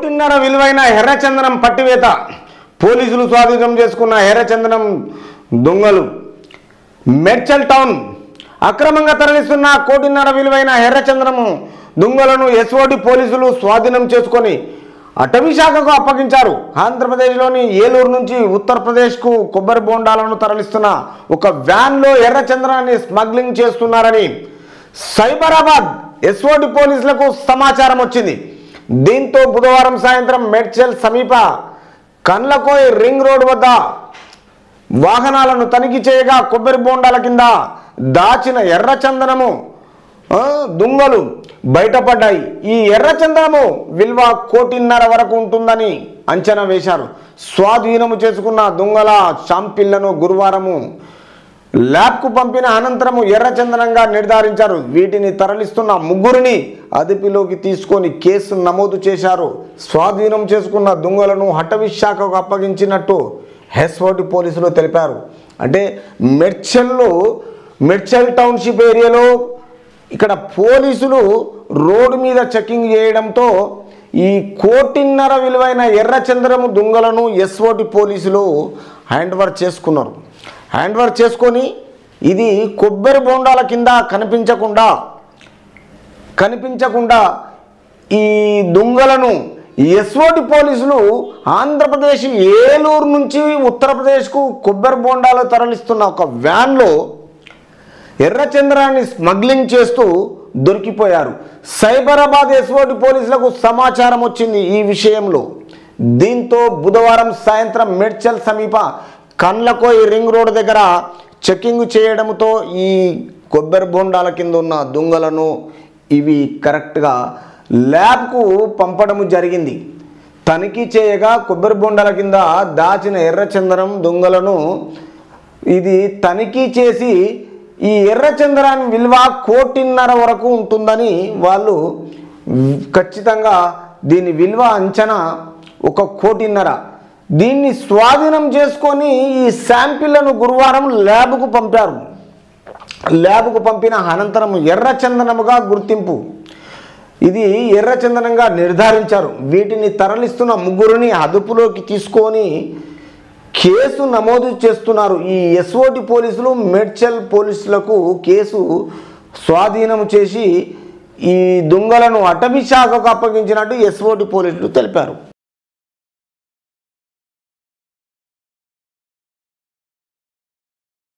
కోటిన్నర విలువైన ఎర్రచందనం పట్టివేత పోలీసులు స్వాధీనం చేసుకున్న ఎర్రచందనం దొంగలు మేడ్చల్ టౌన్ అక్రమంగా తరలిస్తున్న కోటిన్నర విలువైన ఎర్రచందనం దొంగలను ఎస్ఓటి పోలీసులు స్వాధీనం చేసుకొని అటవీ శాఖకు అప్పగించారు. ఆంధ్రప్రదేశ్లోని ఏలూరు నుంచి ఉత్తరప్రదేశ్కు కొబ్బరి బోండాలను తరలిస్తున్న ఒక వ్యాన్లో ఎర్రచందనాన్ని స్మగ్లింగ్ చేస్తున్నారని సైబరాబాద్ ఎస్ఓటి పోలీసులకు సమాచారం వచ్చింది. దీంతో బుధవారం సాయంత్రం మేడ్చల్ సమీప కండ్లకోయ్ రింగ్ రోడ్ వద్ద వాహనాలను తనిఖీ చేయగా కొబ్బరి బోండాల కింద దాచిన ఎర్రచందనము దొంగలు బయటపడ్డాయి. ఈ ఎర్రచందనము విలువ కోటిన్నర వరకు ఉంటుందని అంచనా వేశారు. స్వాధీనము చేసుకున్న దొంగల శాంపిళ్లను గురువారము ల్యాబ్కు పంపిన అనంతరము ఎర్రచందనంగా నిర్ధారించారు. వీటిని తరలిస్తున్న ముగ్గురిని అదుపులోకి తీసుకొని కేసు నమోదు చేశారు. స్వాధీనం చేసుకున్న దొంగలను అటవీ శాఖకు అప్పగించినట్టు ఎస్ఓటి పోలీసులు తెలిపారు. అంటే మేడ్చల్ టౌన్షిప్ ఏరియాలో ఇక్కడ పోలీసులు రోడ్డు మీద చెకింగ్ చేయడంతో ఈ కోటిన్నర విలువైన ఎర్రచందనము దొంగలను ఎస్ఓటి పోలీసులు హ్యాండ్ ఓవర్ చేసుకొని ఇది కొబ్బరి బోండాల కింద కనిపించకుండా ఈ దొంగలను ఎస్ఓటి పోలీసులు ఆంధ్రప్రదేశ్ ఏలూరు నుంచి ఉత్తరప్రదేశ్కు కొబ్బరి బోండాలు తరలిస్తున్న ఒక వ్యాన్లో ఎర్రచందనాన్ని స్మగ్లింగ్ చేస్తూ దొరికిపోయారు. సైబరాబాద్ ఎస్ఓటి పోలీసులకు సమాచారం వచ్చింది ఈ విషయంలో. దీంతో బుధవారం సాయంత్రం మేడ్చల్ సమీప కండ్లకోయ్ రింగ్ రోడ్ దగ్గర చెకింగ్ చేయడంతో ఈ కొబ్బరి బోండాల కింద ఉన్న దొంగలను ఇవి కరెక్ట్గా ల్యాబ్కు పంపడం జరిగింది. తనిఖీ చేయగా కొబ్బరి బోండాల కింద దాచిన ఎర్రచందనం దొంగలను ఇది తనిఖీ చేసి ఈ ఎర్రచందనాన్ని విలువ కోటిన్నర వరకు ఉంటుందని వాళ్ళు ఖచ్చితంగా దీని విలువ అంచనా 1 కోటిన్నర. దీన్ని స్వాధీనం చేసుకొని ఈ శాంపిళ్లను గురువారం ల్యాబ్కు పంపారు. ల్యాబ్కు పంపిన అనంతరం ఎర్రచందనముగా గుర్తింపు ఇది ఎర్రచందనంగా నిర్ధారించారు. వీటిని తరలిస్తున్న ముగ్గురిని అదుపులోకి తీసుకొని కేసు నమోదు చేస్తున్నారు. ఈ ఎస్ఓటి పోలీసులు మేడ్చల్ పోలీసులకు కేసు స్వాధీనం చేసి ఈ దొంగలను అటవీ శాఖకు అప్పగించినట్టు ఎస్ఓటి పోలీసులు తెలిపారు.